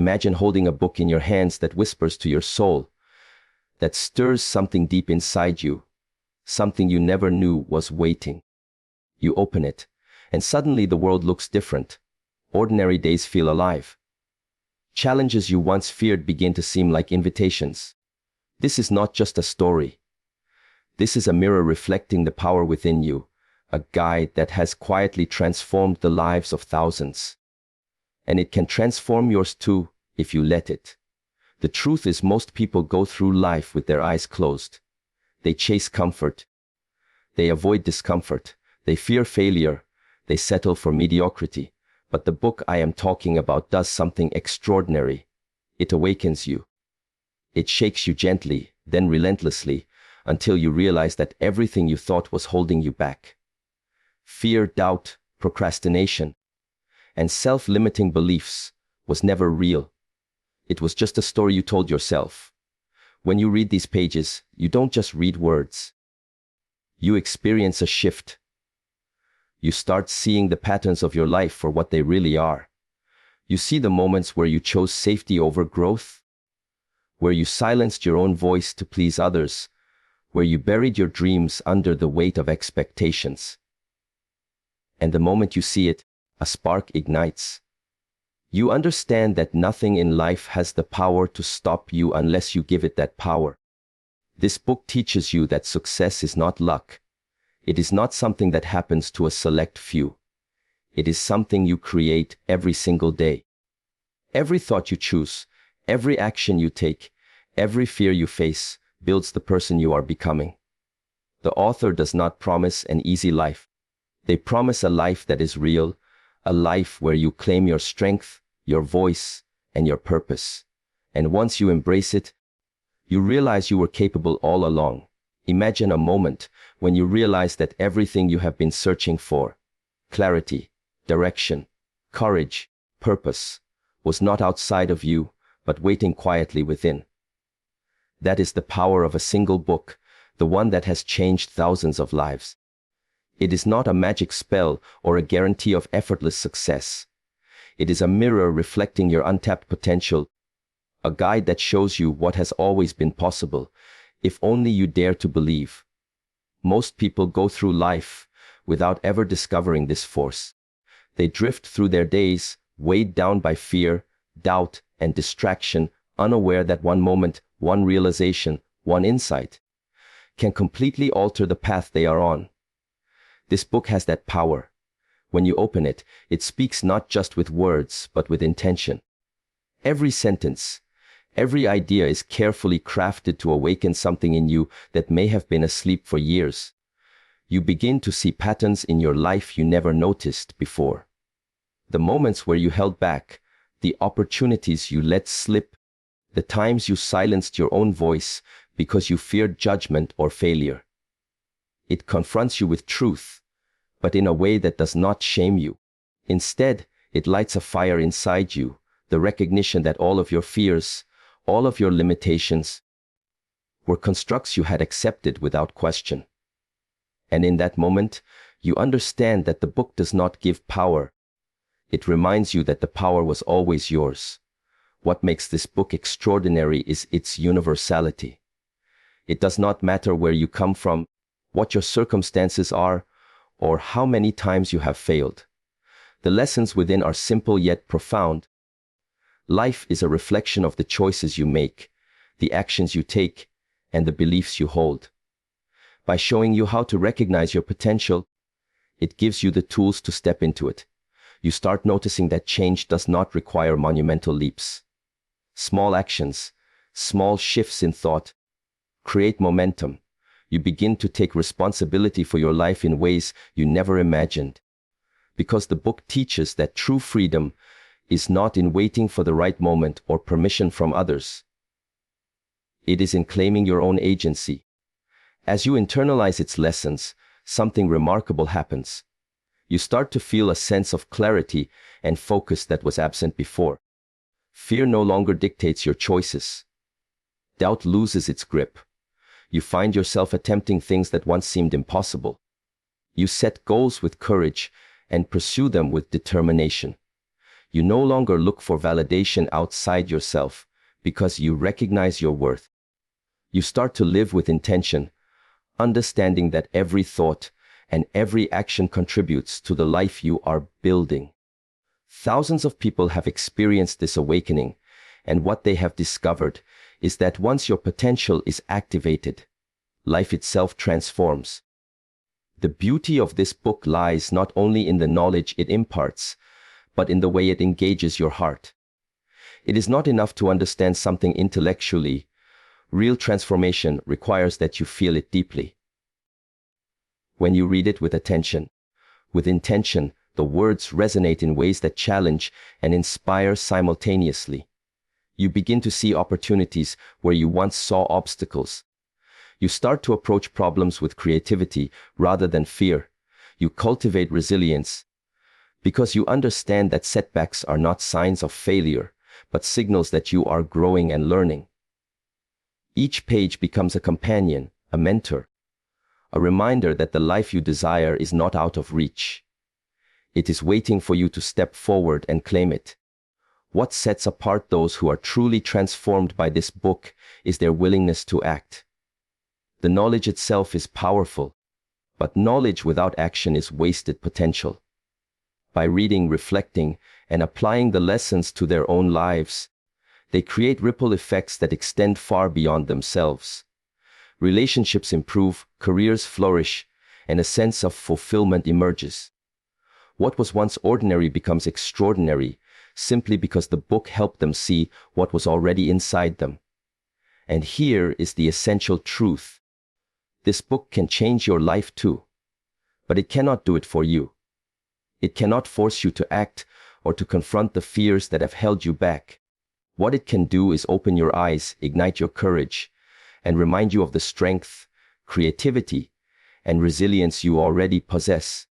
Imagine holding a book in your hands that whispers to your soul, that stirs something deep inside you, something you never knew was waiting. You open it, and suddenly the world looks different. Ordinary days feel alive. Challenges you once feared begin to seem like invitations. This is not just a story. This is a mirror reflecting the power within you, a guide that has quietly transformed the lives of thousands. And it can transform yours too, if you let it. The truth is, most people go through life with their eyes closed. They chase comfort. They avoid discomfort. They fear failure. They settle for mediocrity. But the book I am talking about does something extraordinary. It awakens you. It shakes you gently, then relentlessly, until you realize that everything you thought was holding you back, fear, doubt, procrastination, and self-limiting beliefs, was never real. It was just a story you told yourself. When you read these pages, you don't just read words. You experience a shift. You start seeing the patterns of your life for what they really are. You see the moments where you chose safety over growth, where you silenced your own voice to please others, where you buried your dreams under the weight of expectations. And the moment you see it, a spark ignites. You understand that nothing in life has the power to stop you unless you give it that power. This book teaches you that success is not luck. It is not something that happens to a select few. It is something you create every single day. Every thought you choose, every action you take, every fear you face builds the person you are becoming. The author does not promise an easy life. They promise a life that is real, a life where you claim your strength, your voice, and your purpose. And once you embrace it, you realize you were capable all along. Imagine a moment when you realize that everything you have been searching for, clarity, direction, courage, purpose, was not outside of you, but waiting quietly within. That is the power of a single book, the one that has changed thousands of lives. It is not a magic spell or a guarantee of effortless success. It is a mirror reflecting your untapped potential, a guide that shows you what has always been possible, if only you dare to believe. Most people go through life without ever discovering this force. They drift through their days, weighed down by fear, doubt, and distraction, unaware that one moment, one realization, one insight can completely alter the path they are on. This book has that power. When you open it, it speaks not just with words, but with intention. Every sentence, every idea is carefully crafted to awaken something in you that may have been asleep for years. You begin to see patterns in your life you never noticed before. The moments where you held back, the opportunities you let slip, the times you silenced your own voice because you feared judgment or failure. It confronts you with truth, but in a way that does not shame you. Instead, it lights a fire inside you, the recognition that all of your fears, all of your limitations, were constructs you had accepted without question. And in that moment, you understand that the book does not give power. It reminds you that the power was always yours. What makes this book extraordinary is its universality. It does not matter where you come from, what your circumstances are, or how many times you have failed. The lessons within are simple yet profound. Life is a reflection of the choices you make, the actions you take, and the beliefs you hold. By showing you how to recognize your potential, it gives you the tools to step into it. You start noticing that change does not require monumental leaps. Small actions, small shifts in thought, create momentum. You begin to take responsibility for your life in ways you never imagined. Because the book teaches that true freedom is not in waiting for the right moment or permission from others. It is in claiming your own agency. As you internalize its lessons, something remarkable happens. You start to feel a sense of clarity and focus that was absent before. Fear no longer dictates your choices. Doubt loses its grip. You find yourself attempting things that once seemed impossible. You set goals with courage and pursue them with determination. You no longer look for validation outside yourself because you recognize your worth. You start to live with intention, understanding that every thought and every action contributes to the life you are building. Thousands of people have experienced this awakening, and what they have discovered is that once your potential is activated, life itself transforms. The beauty of this book lies not only in the knowledge it imparts, but in the way it engages your heart. It is not enough to understand something intellectually. Real transformation requires that you feel it deeply. When you read it with attention, with intention, the words resonate in ways that challenge and inspire simultaneously. You begin to see opportunities where you once saw obstacles. You start to approach problems with creativity rather than fear. You cultivate resilience because you understand that setbacks are not signs of failure, but signals that you are growing and learning. Each page becomes a companion, a mentor, a reminder that the life you desire is not out of reach. It is waiting for you to step forward and claim it. What sets apart those who are truly transformed by this book is their willingness to act. The knowledge itself is powerful, but knowledge without action is wasted potential. By reading, reflecting, and applying the lessons to their own lives, they create ripple effects that extend far beyond themselves. Relationships improve, careers flourish, and a sense of fulfillment emerges. What was once ordinary becomes extraordinary, simply because the book helped them see what was already inside them. And here is the essential truth. This book can change your life too, but it cannot do it for you. It cannot force you to act or to confront the fears that have held you back. What it can do is open your eyes, ignite your courage, and remind you of the strength, creativity, and resilience you already possess.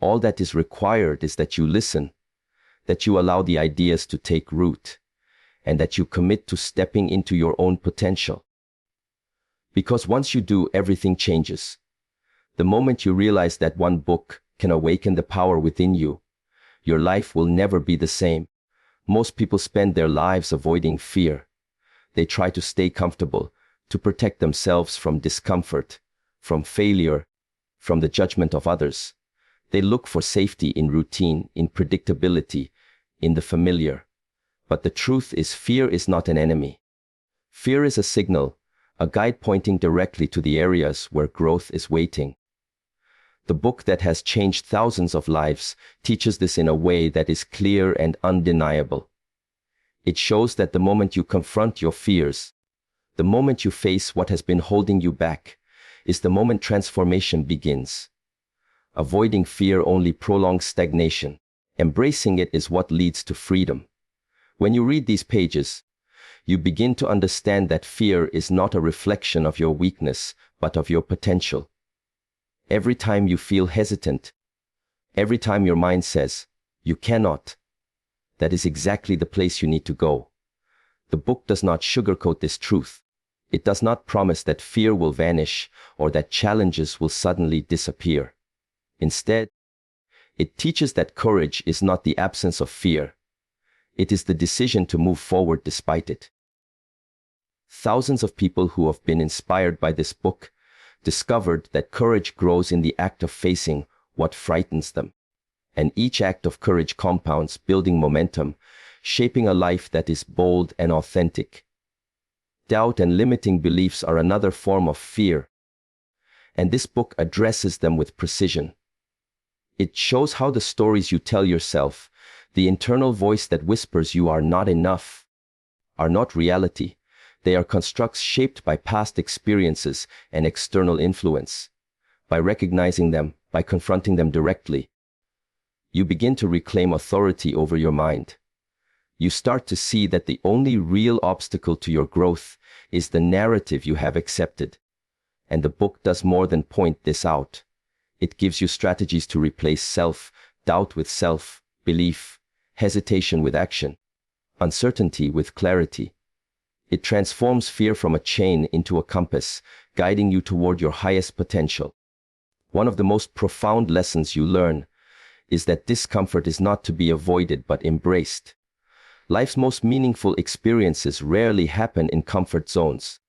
All that is required is that you listen, that you allow the ideas to take root, and that you commit to stepping into your own potential. Because once you do, everything changes. The moment you realize that one book can awaken the power within you, your life will never be the same. Most people spend their lives avoiding fear. They try to stay comfortable, to protect themselves from discomfort, from failure, from the judgment of others. They look for safety in routine, in predictability, in the familiar. But the truth is, fear is not an enemy. Fear is a signal, a guide pointing directly to the areas where growth is waiting. The book that has changed thousands of lives teaches this in a way that is clear and undeniable. It shows that the moment you confront your fears, the moment you face what has been holding you back, is the moment transformation begins. Avoiding fear only prolongs stagnation. Embracing it is what leads to freedom. When you read these pages, you begin to understand that fear is not a reflection of your weakness, but of your potential. Every time you feel hesitant, every time your mind says, "You cannot," that is exactly the place you need to go. The book does not sugarcoat this truth. It does not promise that fear will vanish or that challenges will suddenly disappear. Instead, it teaches that courage is not the absence of fear. It is the decision to move forward despite it. Thousands of people who have been inspired by this book discovered that courage grows in the act of facing what frightens them. And each act of courage compounds, building momentum, shaping a life that is bold and authentic. Doubt and limiting beliefs are another form of fear, and this book addresses them with precision. It shows how the stories you tell yourself, the internal voice that whispers you are not enough, are not reality. They are constructs shaped by past experiences and external influence. By recognizing them, by confronting them directly, you begin to reclaim authority over your mind. You start to see that the only real obstacle to your growth is the narrative you have accepted. And the book does more than point this out. It gives you strategies to replace self-doubt with self-belief, hesitation with action, uncertainty with clarity. It transforms fear from a chain into a compass, guiding you toward your highest potential. One of the most profound lessons you learn is that discomfort is not to be avoided but embraced. Life's most meaningful experiences rarely happen in comfort zones.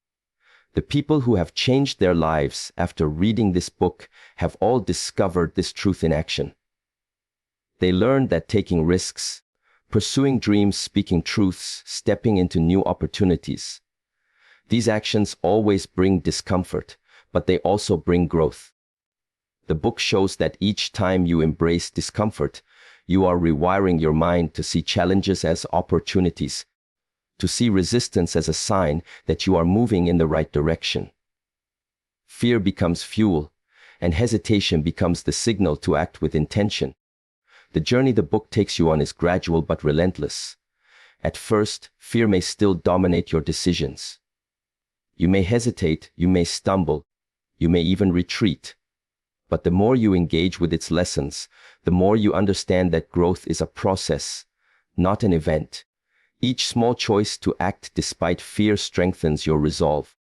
The people who have changed their lives after reading this book have all discovered this truth in action. They learned that taking risks, pursuing dreams, speaking truths, stepping into new opportunities, these actions always bring discomfort, but they also bring growth. The book shows that each time you embrace discomfort, you are rewiring your mind to see challenges as opportunities, to see resistance as a sign that you are moving in the right direction. Fear becomes fuel, and hesitation becomes the signal to act with intention. The journey the book takes you on is gradual but relentless. At first, fear may still dominate your decisions. You may hesitate, you may stumble, you may even retreat. But the more you engage with its lessons, the more you understand that growth is a process, not an event. Each small choice to act despite fear strengthens your resolve.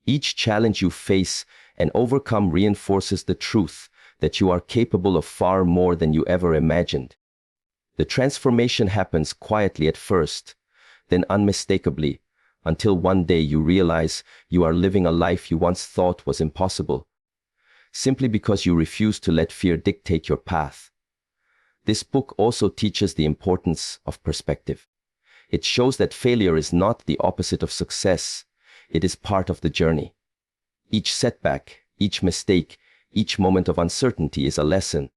Each challenge you face and overcome reinforces the truth that you are capable of far more than you ever imagined. The transformation happens quietly at first, then unmistakably, until one day you realize you are living a life you once thought was impossible, simply because you refuse to let fear dictate your path. This book also teaches the importance of perspective. It shows that failure is not the opposite of success. It is part of the journey. Each setback, each mistake, each moment of uncertainty is a lesson,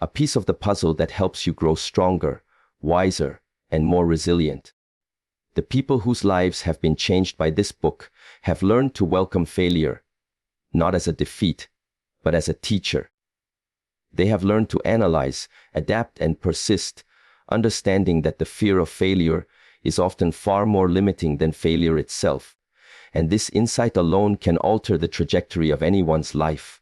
a piece of the puzzle that helps you grow stronger, wiser, and more resilient. The people whose lives have been changed by this book have learned to welcome failure, not as a defeat, but as a teacher. They have learned to analyze, adapt, and persist, understanding that the fear of failure is often far more limiting than failure itself. And this insight alone can alter the trajectory of anyone's life.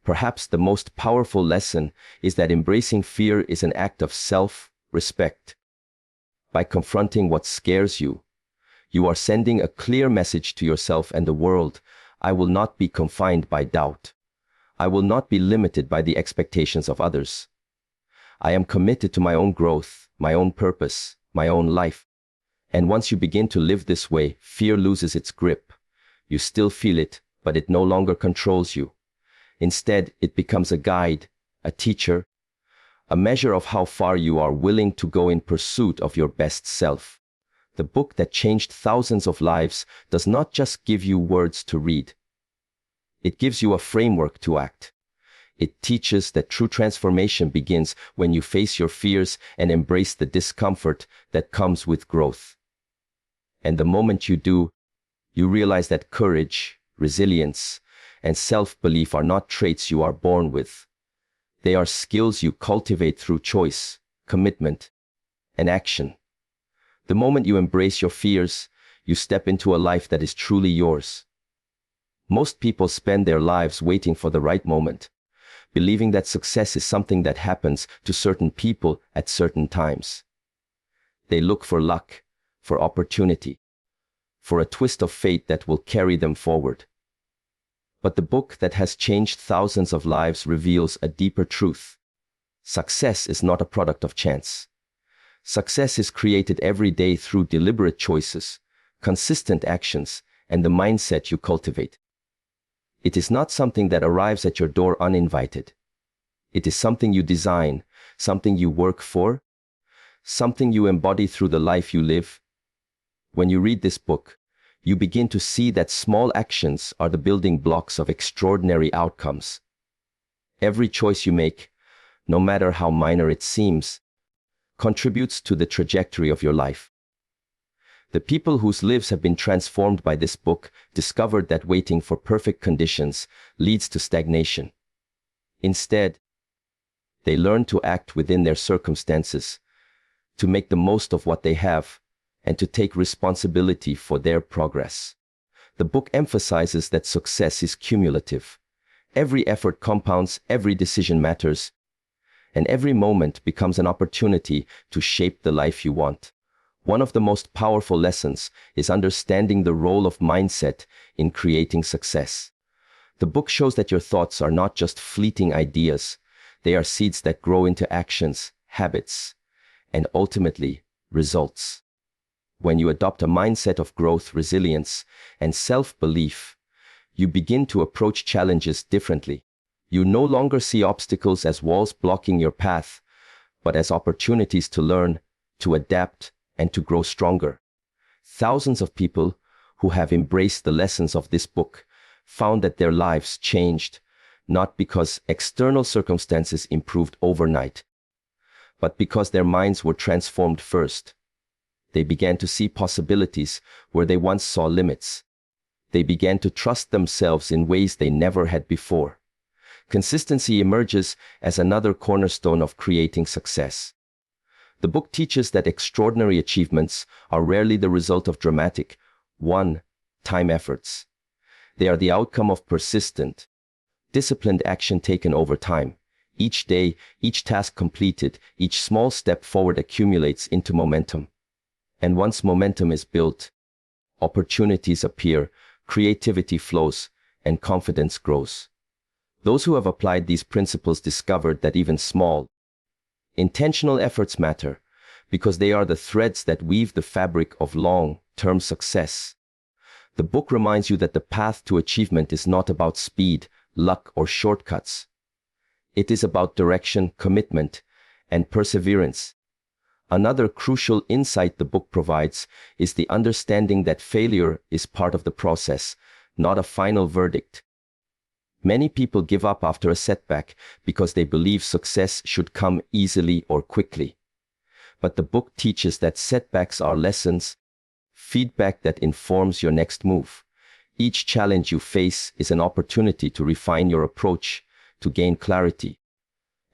Perhaps the most powerful lesson is that embracing fear is an act of self-respect. By confronting what scares you, you are sending a clear message to yourself and the world: I will not be confined by doubt. I will not be limited by the expectations of others. I am committed to my own growth, my own purpose, my own life. And once you begin to live this way, fear loses its grip. You still feel it, but it no longer controls you. Instead, it becomes a guide, a teacher, a measure of how far you are willing to go in pursuit of your best self. The book that changed thousands of lives does not just give you words to read. It gives you a framework to act. It teaches that true transformation begins when you face your fears and embrace the discomfort that comes with growth. And the moment you do, you realize that courage, resilience, and self-belief are not traits you are born with. They are skills you cultivate through choice, commitment, and action. The moment you embrace your fears, you step into a life that is truly yours. Most people spend their lives waiting for the right moment, believing that success is something that happens to certain people at certain times. They look for luck, for opportunity, for a twist of fate that will carry them forward. But the book that has changed thousands of lives reveals a deeper truth. Success is not a product of chance. Success is created every day through deliberate choices, consistent actions, and the mindset you cultivate. It is not something that arrives at your door uninvited. It is something you design, something you work for, something you embody through the life you live. When you read this book, you begin to see that small actions are the building blocks of extraordinary outcomes. Every choice you make, no matter how minor it seems, contributes to the trajectory of your life. The people whose lives have been transformed by this book discovered that waiting for perfect conditions leads to stagnation. Instead, they learn to act within their circumstances, to make the most of what they have, and to take responsibility for their progress. The book emphasizes that success is cumulative. Every effort compounds, every decision matters, and every moment becomes an opportunity to shape the life you want. One of the most powerful lessons is understanding the role of mindset in creating success. The book shows that your thoughts are not just fleeting ideas. They are seeds that grow into actions, habits, and ultimately, results. When you adopt a mindset of growth, resilience, and self-belief, you begin to approach challenges differently. You no longer see obstacles as walls blocking your path, but as opportunities to learn, to adapt, and to grow stronger. Thousands of people who have embraced the lessons of this book found that their lives changed, not because external circumstances improved overnight, but because their minds were transformed first. They began to see possibilities where they once saw limits. They began to trust themselves in ways they never had before. Consistency emerges as another cornerstone of creating success. The book teaches that extraordinary achievements are rarely the result of dramatic, one-time efforts. They are the outcome of persistent, disciplined action taken over time. Each day, each task completed, each small step forward accumulates into momentum. And once momentum is built, opportunities appear, creativity flows, and confidence grows. Those who have applied these principles discovered that even small, intentional efforts matter, because they are the threads that weave the fabric of long-term success. The book reminds you that the path to achievement is not about speed, luck, or shortcuts. It is about direction, commitment, and perseverance. Another crucial insight the book provides is the understanding that failure is part of the process, not a final verdict. Many people give up after a setback because they believe success should come easily or quickly. But the book teaches that setbacks are lessons, feedback that informs your next move. Each challenge you face is an opportunity to refine your approach, to gain clarity,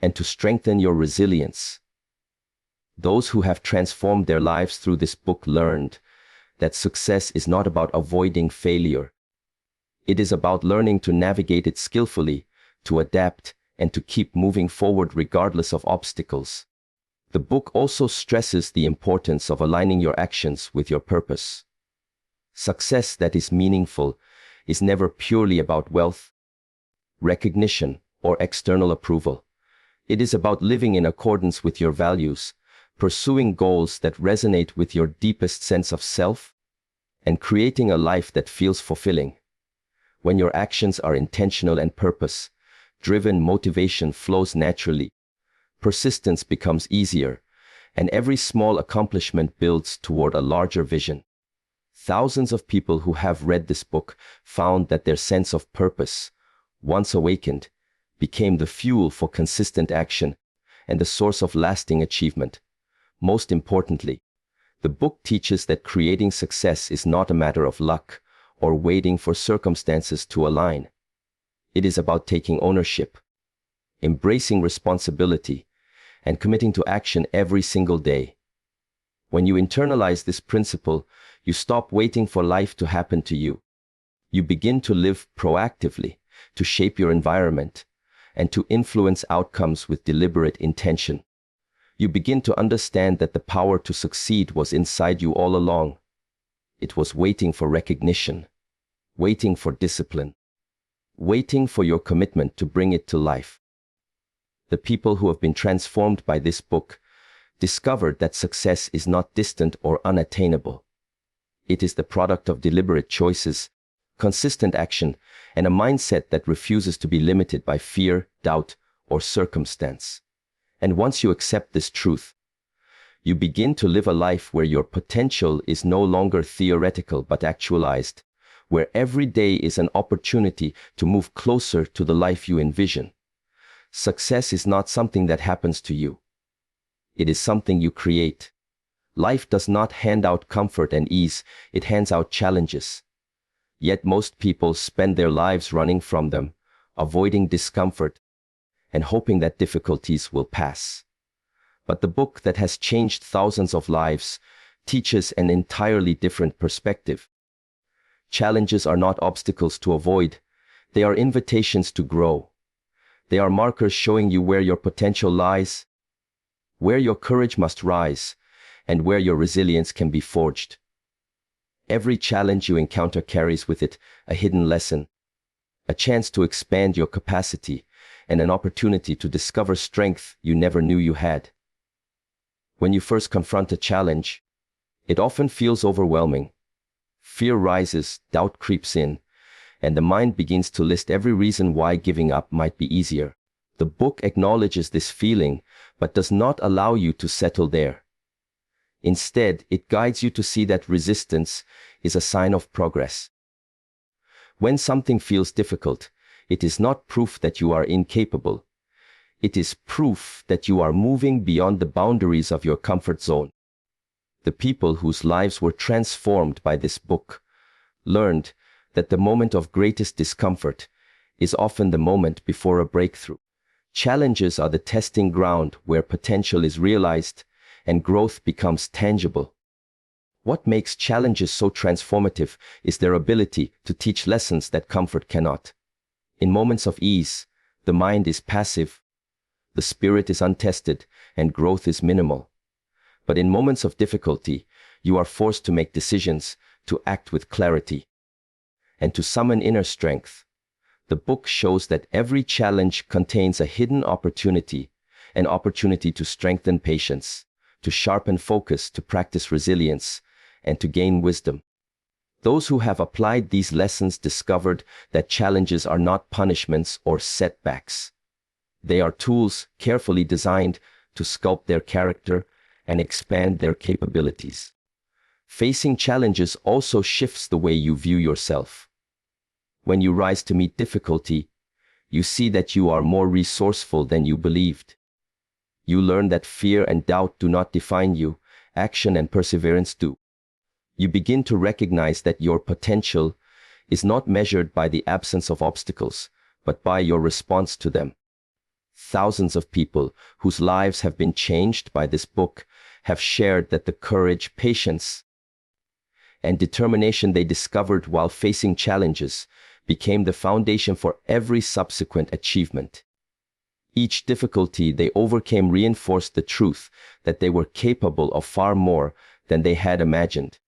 and to strengthen your resilience. Those who have transformed their lives through this book learned that success is not about avoiding failure. It is about learning to navigate it skillfully, to adapt, and to keep moving forward regardless of obstacles. The book also stresses the importance of aligning your actions with your purpose. Success that is meaningful is never purely about wealth, recognition, or external approval. It is about living in accordance with your values, pursuing goals that resonate with your deepest sense of self, and creating a life that feels fulfilling. When your actions are intentional and purpose-driven, motivation flows naturally. Persistence becomes easier, and every small accomplishment builds toward a larger vision. Thousands of people who have read this book found that their sense of purpose, once awakened, became the fuel for consistent action and the source of lasting achievement. Most importantly, the book teaches that creating success is not a matter of luck or waiting for circumstances to align. It is about taking ownership, embracing responsibility, and committing to action every single day. When you internalize this principle, you stop waiting for life to happen to you. You begin to live proactively, to shape your environment, and to influence outcomes with deliberate intention. You begin to understand that the power to succeed was inside you all along. It was waiting for recognition, waiting for discipline, waiting for your commitment to bring it to life. The people who have been transformed by this book discovered that success is not distant or unattainable. It is the product of deliberate choices, consistent action, and a mindset that refuses to be limited by fear, doubt, or circumstance. And once you accept this truth, you begin to live a life where your potential is no longer theoretical but actualized, where every day is an opportunity to move closer to the life you envision. Success is not something that happens to you. It is something you create. Life does not hand out comfort and ease, it hands out challenges. Yet most people spend their lives running from them, avoiding discomfort, and hoping that difficulties will pass. But the book that has changed thousands of lives teaches an entirely different perspective. Challenges are not obstacles to avoid, they are invitations to grow. They are markers showing you where your potential lies, where your courage must rise, and where your resilience can be forged. Every challenge you encounter carries with it a hidden lesson, a chance to expand your capacity, and an opportunity to discover strength you never knew you had. When you first confront a challenge, it often feels overwhelming. Fear rises, doubt creeps in, and the mind begins to list every reason why giving up might be easier. The book acknowledges this feeling, but does not allow you to settle there. Instead, it guides you to see that resistance is a sign of progress. When something feels difficult, it is not proof that you are incapable. It is proof that you are moving beyond the boundaries of your comfort zone. The people whose lives were transformed by this book learned that the moment of greatest discomfort is often the moment before a breakthrough. Challenges are the testing ground where potential is realized and growth becomes tangible. What makes challenges so transformative is their ability to teach lessons that comfort cannot. In moments of ease, the mind is passive, the spirit is untested, and growth is minimal. But in moments of difficulty, you are forced to make decisions, to act with clarity, and to summon inner strength. The book shows that every challenge contains a hidden opportunity, an opportunity to strengthen patience, to sharpen focus, to practice resilience, and to gain wisdom. Those who have applied these lessons discovered that challenges are not punishments or setbacks. They are tools carefully designed to sculpt their character and expand their capabilities. Facing challenges also shifts the way you view yourself. When you rise to meet difficulty, you see that you are more resourceful than you believed. You learn that fear and doubt do not define you, action and perseverance do. You begin to recognize that your potential is not measured by the absence of obstacles, but by your response to them. Thousands of people whose lives have been changed by this book have shared that the courage, patience, and determination they discovered while facing challenges became the foundation for every subsequent achievement. Each difficulty they overcame reinforced the truth that they were capable of far more than they had imagined.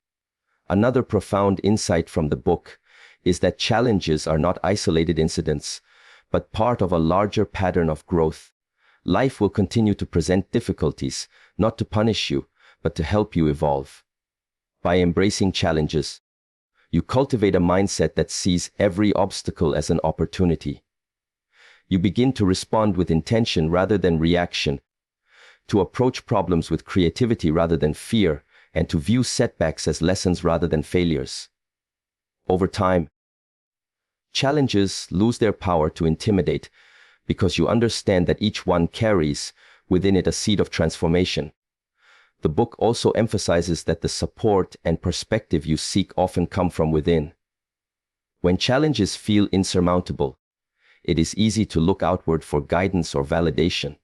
Another profound insight from the book is that challenges are not isolated incidents, but part of a larger pattern of growth. Life will continue to present difficulties, not to punish you, but to help you evolve. By embracing challenges, you cultivate a mindset that sees every obstacle as an opportunity. You begin to respond with intention rather than reaction, to approach problems with creativity rather than fear, and to view setbacks as lessons rather than failures. Over time, challenges lose their power to intimidate because you understand that each one carries within it a seed of transformation. The book also emphasizes that the support and perspective you seek often come from within. When challenges feel insurmountable, it is easy to look outward for guidance or validation.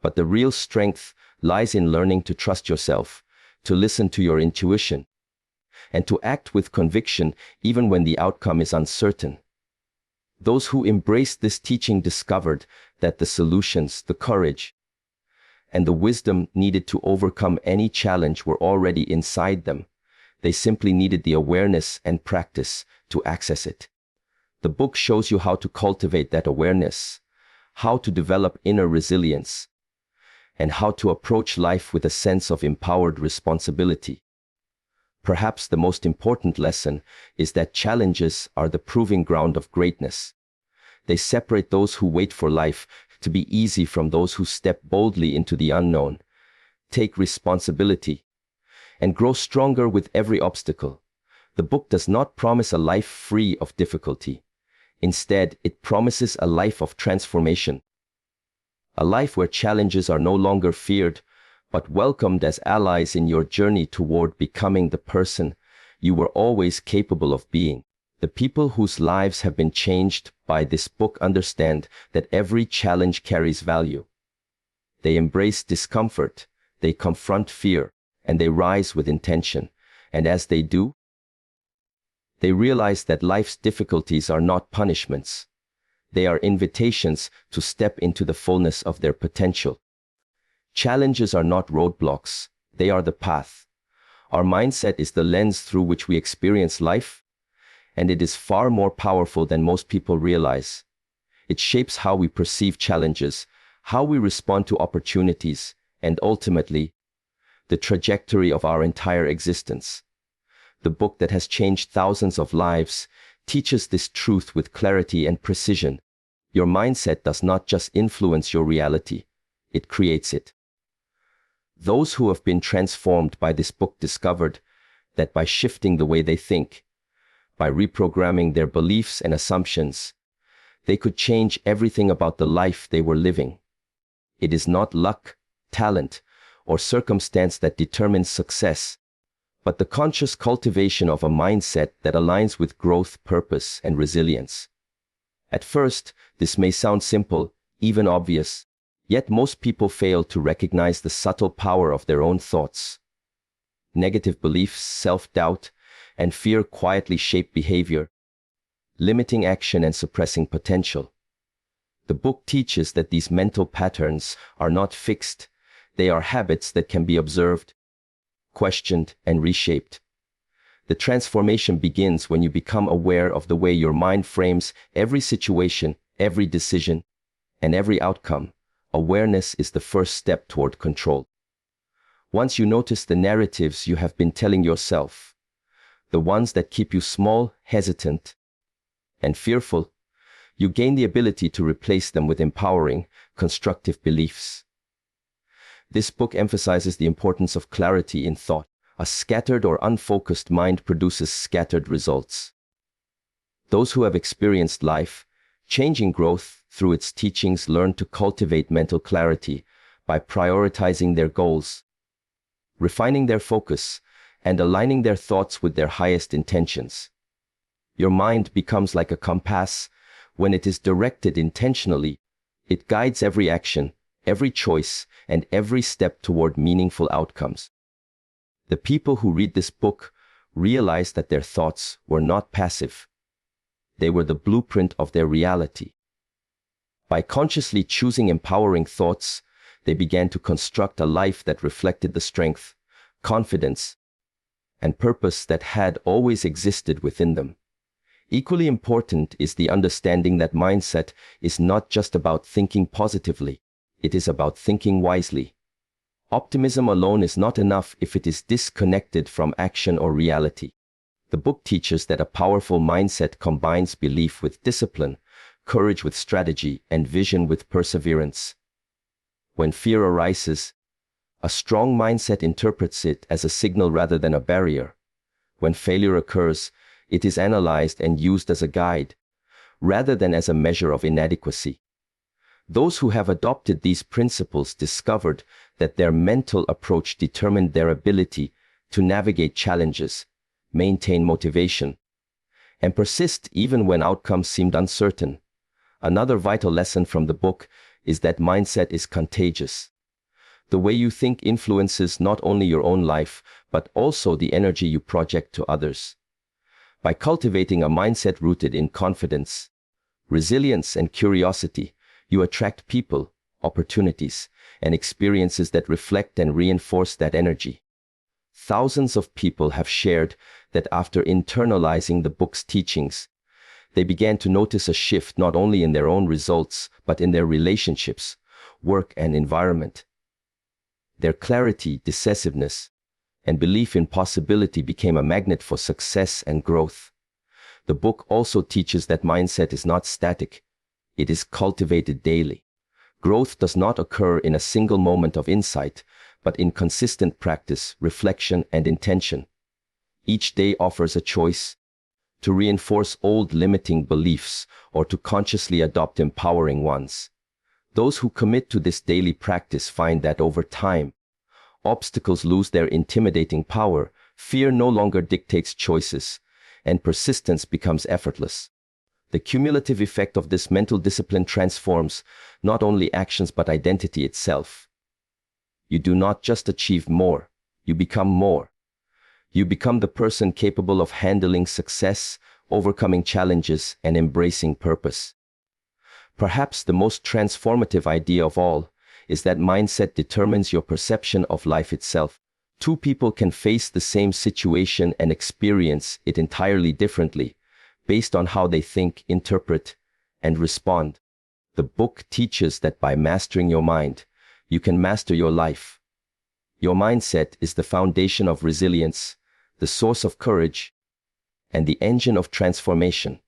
But the real strength lies in learning to trust yourself, to listen to your intuition, and to act with conviction even when the outcome is uncertain. Those who embraced this teaching discovered that the solutions, the courage, and the wisdom needed to overcome any challenge were already inside them. They simply needed the awareness and practice to access it. The book shows you how to cultivate that awareness, how to develop inner resilience, and how to approach life with a sense of empowered responsibility. Perhaps the most important lesson is that challenges are the proving ground of greatness. They separate those who wait for life to be easy from those who step boldly into the unknown, take responsibility, and grow stronger with every obstacle. The book does not promise a life free of difficulty. Instead, it promises a life of transformation. A life where challenges are no longer feared, but welcomed as allies in your journey toward becoming the person you were always capable of being. The people whose lives have been changed by this book understand that every challenge carries value. They embrace discomfort, they confront fear, and they rise with intention. And as they do, they realize that life's difficulties are not punishments. They are invitations to step into the fullness of their potential. Challenges are not roadblocks, they are the path. Our mindset is the lens through which we experience life, and it is far more powerful than most people realize. It shapes how we perceive challenges, how we respond to opportunities, and ultimately, the trajectory of our entire existence. The book that has changed thousands of lives teaches this truth with clarity and precision. Your mindset does not just influence your reality, it creates it. Those who have been transformed by this book discovered that by shifting the way they think, by reprogramming their beliefs and assumptions, they could change everything about the life they were living. It is not luck, talent, or circumstance that determines success, but the conscious cultivation of a mindset that aligns with growth, purpose, and resilience. At first, this may sound simple, even obvious, yet most people fail to recognize the subtle power of their own thoughts. Negative beliefs, self-doubt, and fear quietly shape behavior, limiting action and suppressing potential. The book teaches that these mental patterns are not fixed. They are habits that can be observed, questioned, and reshaped. The transformation begins when you become aware of the way your mind frames every situation, every decision, and every outcome. Awareness is the first step toward control. Once you notice the narratives you have been telling yourself, the ones that keep you small, hesitant, and fearful, you gain the ability to replace them with empowering, constructive beliefs. This book emphasizes the importance of clarity in thought. A scattered or unfocused mind produces scattered results. Those who have experienced life-changing growth through its teachings learn to cultivate mental clarity by prioritizing their goals, refining their focus, and aligning their thoughts with their highest intentions. Your mind becomes like a compass. When it is directed intentionally, it guides every action, every choice, and every step toward meaningful outcomes. The people who read this book realize that their thoughts were not passive. They were the blueprint of their reality. By consciously choosing empowering thoughts, they began to construct a life that reflected the strength, confidence, and purpose that had always existed within them. Equally important is the understanding that mindset is not just about thinking positively, it is about thinking wisely. Optimism alone is not enough if it is disconnected from action or reality. The book teaches that a powerful mindset combines belief with discipline, courage with strategy, and vision with perseverance. When fear arises, a strong mindset interprets it as a signal rather than a barrier. When failure occurs, it is analyzed and used as a guide, rather than as a measure of inadequacy. Those who have adopted these principles discovered that their mental approach determined their ability to navigate challenges, maintain motivation, and persist even when outcomes seemed uncertain. Another vital lesson from the book is that mindset is contagious. The way you think influences not only your own life, but also the energy you project to others. By cultivating a mindset rooted in confidence, resilience, and curiosity, you attract people, opportunities, and experiences that reflect and reinforce that energy. Thousands of people have shared that after internalizing the book's teachings, they began to notice a shift not only in their own results, but in their relationships, work, and environment. Their clarity, decisiveness, and belief in possibility became a magnet for success and growth. The book also teaches that mindset is not static. It is cultivated daily. Growth does not occur in a single moment of insight, but in consistent practice, reflection, and intention. Each day offers a choice to reinforce old limiting beliefs or to consciously adopt empowering ones. Those who commit to this daily practice find that over time, obstacles lose their intimidating power, fear no longer dictates choices, and persistence becomes effortless. The cumulative effect of this mental discipline transforms not only actions but identity itself. You do not just achieve more, you become more. You become the person capable of handling success, overcoming challenges, and embracing purpose. Perhaps the most transformative idea of all is that mindset determines your perception of life itself. Two people can face the same situation and experience it entirely differently, based on how they think, interpret, and respond. The book teaches that by mastering your mind, you can master your life. Your mindset is the foundation of resilience, the source of courage, and the engine of transformation.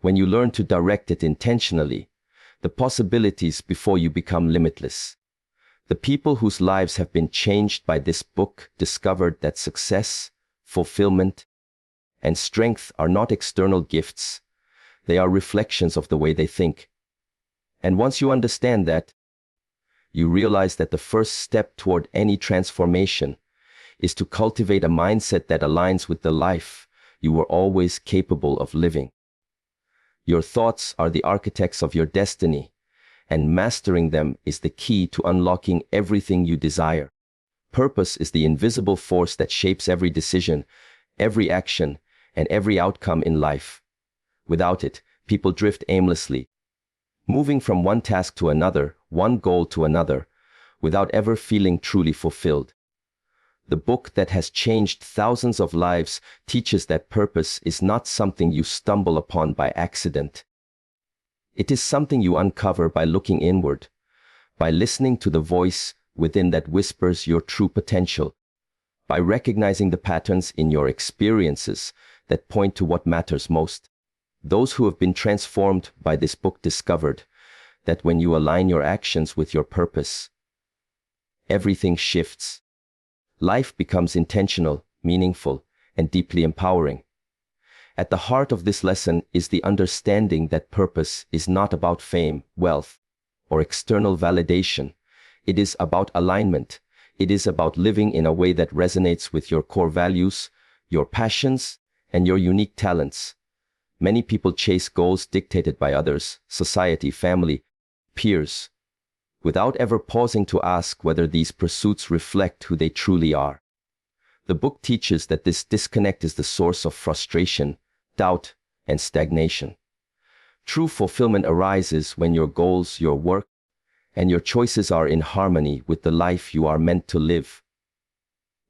When you learn to direct it intentionally, the possibilities before you become limitless. The people whose lives have been changed by this book discovered that success, fulfillment, and strength are not external gifts. They are reflections of the way they think. And once you understand that, you realize that the first step toward any transformation is to cultivate a mindset that aligns with the life you were always capable of living. Your thoughts are the architects of your destiny, and mastering them is the key to unlocking everything you desire. Purpose is the invisible force that shapes every decision, every action, and every outcome in life. Without it, people drift aimlessly, moving from one task to another, one goal to another, without ever feeling truly fulfilled. The book that has changed thousands of lives teaches that purpose is not something you stumble upon by accident. It is something you uncover by looking inward, by listening to the voice within that whispers your true potential, by recognizing the patterns in your experiences that point to what matters most. Those who have been transformed by this book discovered that when you align your actions with your purpose, everything shifts. Life becomes intentional, meaningful, and deeply empowering. At the heart of this lesson is the understanding that purpose is not about fame, wealth, or external validation. It is about alignment. It is about living in a way that resonates with your core values, your passions, and your unique talents. Many people chase goals dictated by others, society, family, peers, without ever pausing to ask whether these pursuits reflect who they truly are. The book teaches that this disconnect is the source of frustration, doubt, and stagnation. True fulfillment arises when your goals, your work, and your choices are in harmony with the life you are meant to live.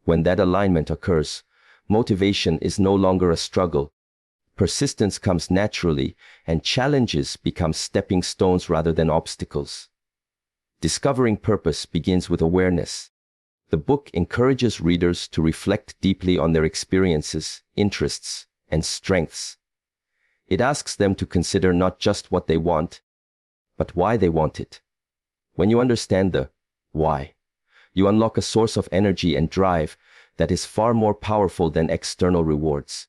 When that alignment occurs, motivation is no longer a struggle. Persistence comes naturally, and challenges become stepping stones rather than obstacles. Discovering purpose begins with awareness. The book encourages readers to reflect deeply on their experiences, interests, and strengths. It asks them to consider not just what they want, but why they want it. When you understand the why, you unlock a source of energy and drive that is far more powerful than external rewards.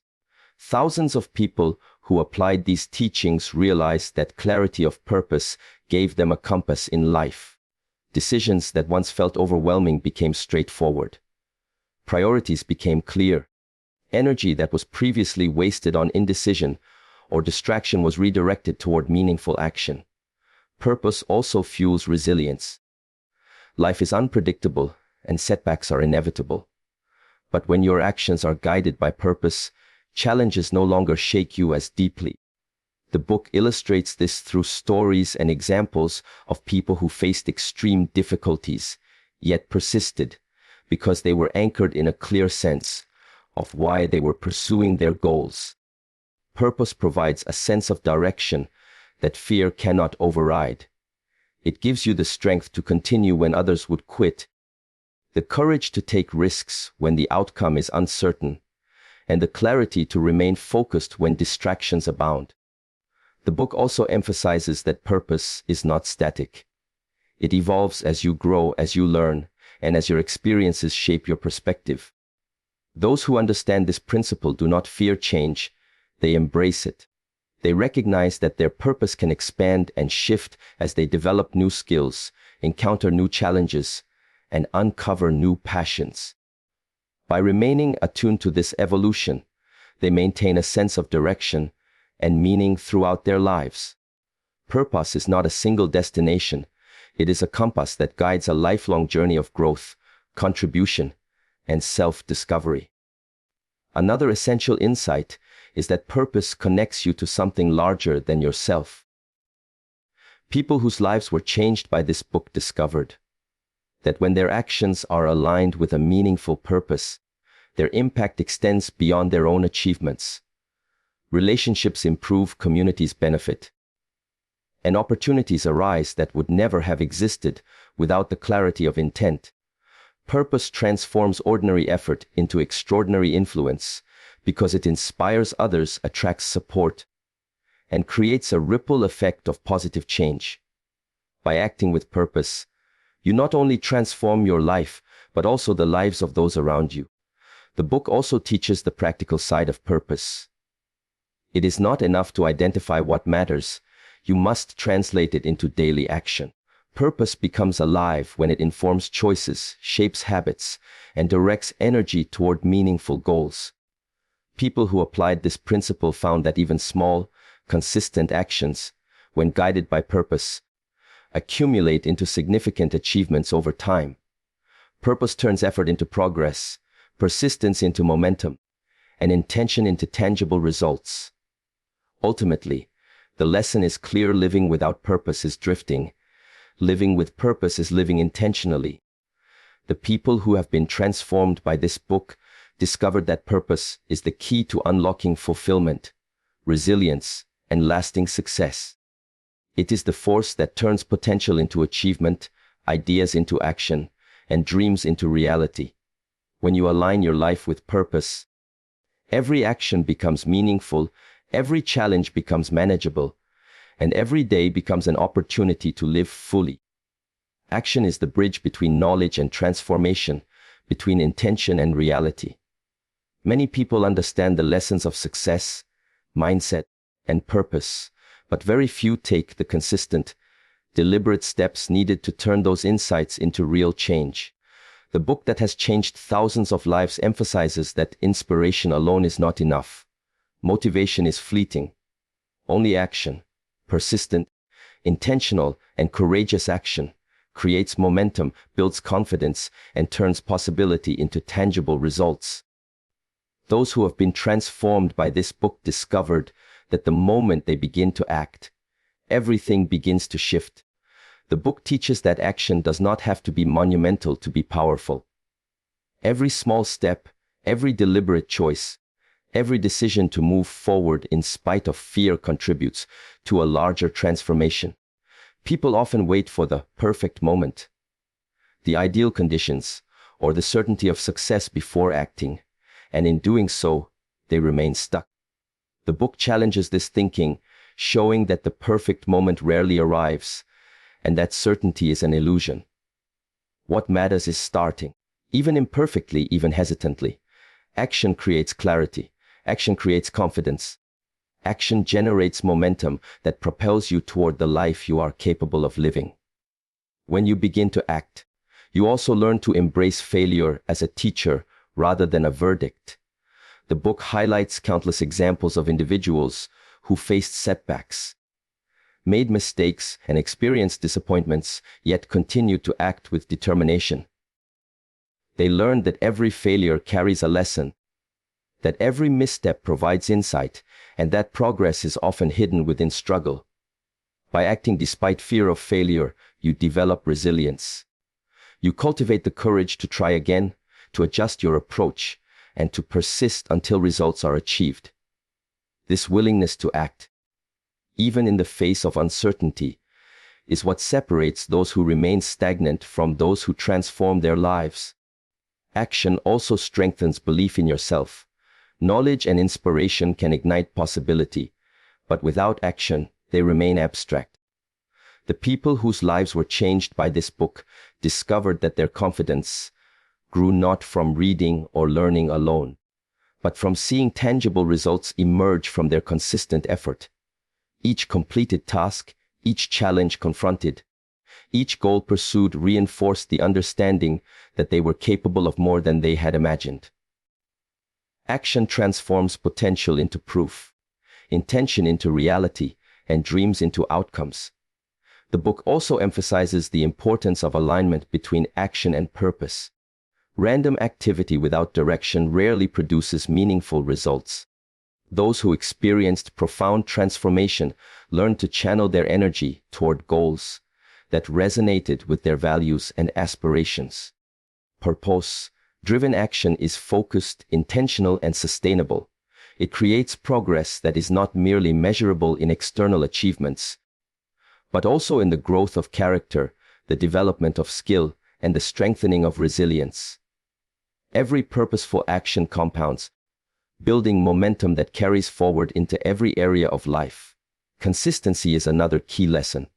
Thousands of people who applied these teachings realized that clarity of purpose gave them a compass in life. Decisions that once felt overwhelming became straightforward. Priorities became clear. Energy that was previously wasted on indecision or distraction was redirected toward meaningful action. Purpose also fuels resilience. Life is unpredictable and setbacks are inevitable. But when your actions are guided by purpose, challenges no longer shake you as deeply. The book illustrates this through stories and examples of people who faced extreme difficulties, yet persisted, because they were anchored in a clear sense of why they were pursuing their goals. Purpose provides a sense of direction that fear cannot override. It gives you the strength to continue when others would quit, the courage to take risks when the outcome is uncertain, and the clarity to remain focused when distractions abound. The book also emphasizes that purpose is not static. It evolves as you grow, as you learn, and as your experiences shape your perspective. Those who understand this principle do not fear change, they embrace it. They recognize that their purpose can expand and shift as they develop new skills, encounter new challenges, and uncover new passions. By remaining attuned to this evolution, they maintain a sense of direction and meaning throughout their lives. Purpose is not a single destination. It is a compass that guides a lifelong journey of growth, contribution, and self-discovery. Another essential insight is that purpose connects you to something larger than yourself. People whose lives were changed by this book discovered that when their actions are aligned with a meaningful purpose, their impact extends beyond their own achievements. Relationships improve, communities benefit, and opportunities arise that would never have existed without the clarity of intent. Purpose transforms ordinary effort into extraordinary influence because it inspires others, attracts support, and creates a ripple effect of positive change. By acting with purpose, you not only transform your life, but also the lives of those around you. The book also teaches the practical side of purpose. It is not enough to identify what matters. You must translate it into daily action. Purpose becomes alive when it informs choices, shapes habits, and directs energy toward meaningful goals. People who applied this principle found that even small, consistent actions, when guided by purpose, accumulate into significant achievements over time. Purpose turns effort into progress, persistence into momentum, and intention into tangible results. Ultimately, the lesson is clear: living without purpose is drifting. Living with purpose is living intentionally. The people who have been transformed by this book discovered that purpose is the key to unlocking fulfillment, resilience, and lasting success. It is the force that turns potential into achievement, ideas into action, and dreams into reality. When you align your life with purpose, every action becomes meaningful, every challenge becomes manageable, and every day becomes an opportunity to live fully. Action is the bridge between knowledge and transformation, between intention and reality. Many people understand the lessons of success, mindset, and purpose, but very few take the consistent, deliberate steps needed to turn those insights into real change. The book that has changed thousands of lives emphasizes that inspiration alone is not enough. Motivation is fleeting. Only action, persistent, intentional, and courageous action, creates momentum, builds confidence, and turns possibility into tangible results. Those who have been transformed by this book discovered that the moment they begin to act, everything begins to shift. The book teaches that action does not have to be monumental to be powerful. Every small step, every deliberate choice, every decision to move forward in spite of fear contributes to a larger transformation. People often wait for the perfect moment, the ideal conditions, or the certainty of success before acting, and in doing so, they remain stuck. The book challenges this thinking, showing that the perfect moment rarely arrives, and that certainty is an illusion. What matters is starting, even imperfectly, even hesitantly. Action creates clarity. Action creates confidence. Action generates momentum that propels you toward the life you are capable of living. When you begin to act, you also learn to embrace failure as a teacher rather than a verdict. The book highlights countless examples of individuals who faced setbacks, made mistakes, and experienced disappointments, yet continued to act with determination. They learned that every failure carries a lesson, that every misstep provides insight, and that progress is often hidden within struggle. By acting despite fear of failure, you develop resilience. You cultivate the courage to try again, to adjust your approach, and to persist until results are achieved. This willingness to act, even in the face of uncertainty, is what separates those who remain stagnant from those who transform their lives. Action also strengthens belief in yourself. Knowledge and inspiration can ignite possibility, but without action, they remain abstract. The people whose lives were changed by this book discovered that their confidence grew not from reading or learning alone, but from seeing tangible results emerge from their consistent effort. Each completed task, each challenge confronted, each goal pursued reinforced the understanding that they were capable of more than they had imagined. Action transforms potential into proof, intention into reality, and dreams into outcomes. The book also emphasizes the importance of alignment between action and purpose. Random activity without direction rarely produces meaningful results. Those who experienced profound transformation learned to channel their energy toward goals that resonated with their values and aspirations. Purpose-driven action is focused, intentional, and sustainable. It creates progress that is not merely measurable in external achievements, but also in the growth of character, the development of skill, and the strengthening of resilience. Every purposeful action compounds, building momentum that carries forward into every area of life. Consistency is another key lesson.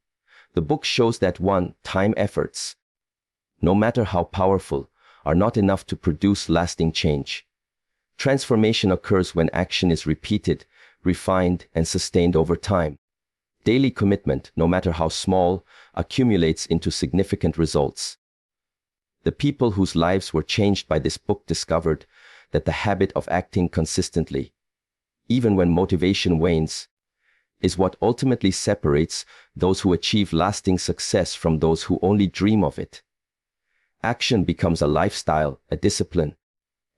The book shows that one-time efforts, no matter how powerful, are not enough to produce lasting change. Transformation occurs when action is repeated, refined, and sustained over time. Daily commitment, no matter how small, accumulates into significant results. The people whose lives were changed by this book discovered that the habit of acting consistently, even when motivation wanes, is what ultimately separates those who achieve lasting success from those who only dream of it. Action becomes a lifestyle, a discipline,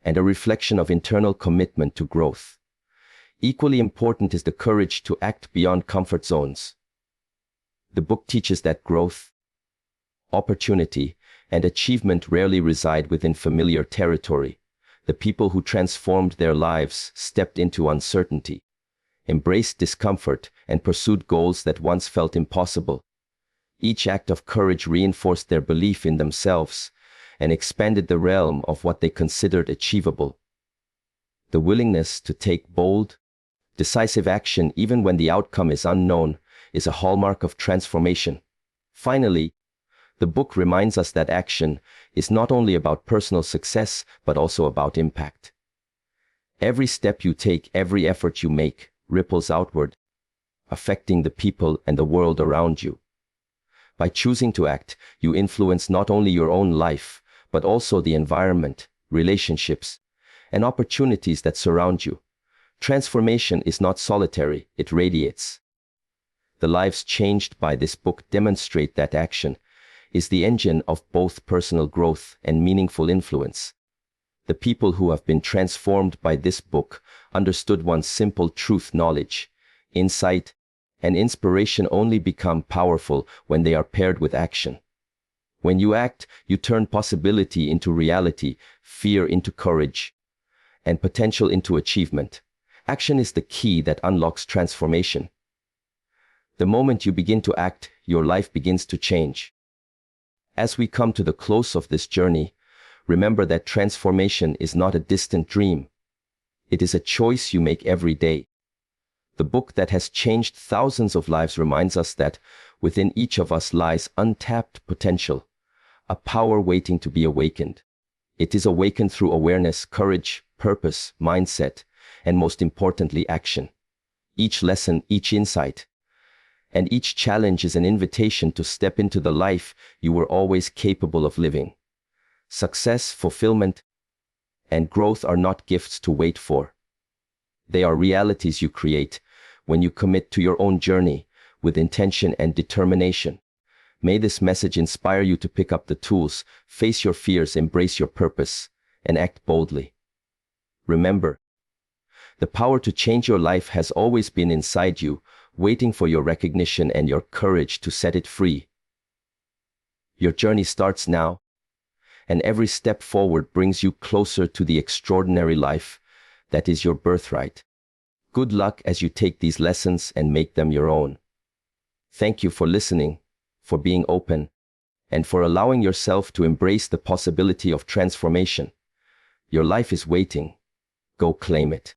and a reflection of internal commitment to growth. Equally important is the courage to act beyond comfort zones. The book teaches that growth, opportunity, and achievement rarely reside within familiar territory. The people who transformed their lives stepped into uncertainty, embraced discomfort, and pursued goals that once felt impossible. Each act of courage reinforced their belief in themselves and expanded the realm of what they considered achievable. The willingness to take bold, decisive action even when the outcome is unknown is a hallmark of transformation. Finally, the book reminds us that action is not only about personal success, but also about impact. Every step you take, every effort you make, ripples outward, affecting the people and the world around you. By choosing to act, you influence not only your own life, but also the environment, relationships, and opportunities that surround you. Transformation is not solitary, it radiates. The lives changed by this book demonstrate that action is the engine of both personal growth and meaningful influence. The people who have been transformed by this book understood one simple truth: knowledge, insight, and inspiration only become powerful when they are paired with action. When you act, you turn possibility into reality, fear into courage, and potential into achievement. Action is the key that unlocks transformation. The moment you begin to act, your life begins to change. As we come to the close of this journey, remember that transformation is not a distant dream. It is a choice you make every day. The book that has changed thousands of lives reminds us that within each of us lies untapped potential, a power waiting to be awakened. It is awakened through awareness, courage, purpose, mindset, and most importantly, action. Each lesson, each insight, and each challenge is an invitation to step into the life you were always capable of living. Success, fulfillment, and growth are not gifts to wait for. They are realities you create when you commit to your own journey with intention and determination. May this message inspire you to pick up the tools, face your fears, embrace your purpose, and act boldly. Remember, the power to change your life has always been inside you, waiting for your recognition and your courage to set it free. Your journey starts now, and every step forward brings you closer to the extraordinary life that is your birthright. Good luck as you take these lessons and make them your own. Thank you for listening, for being open, and for allowing yourself to embrace the possibility of transformation. Your life is waiting. Go claim it.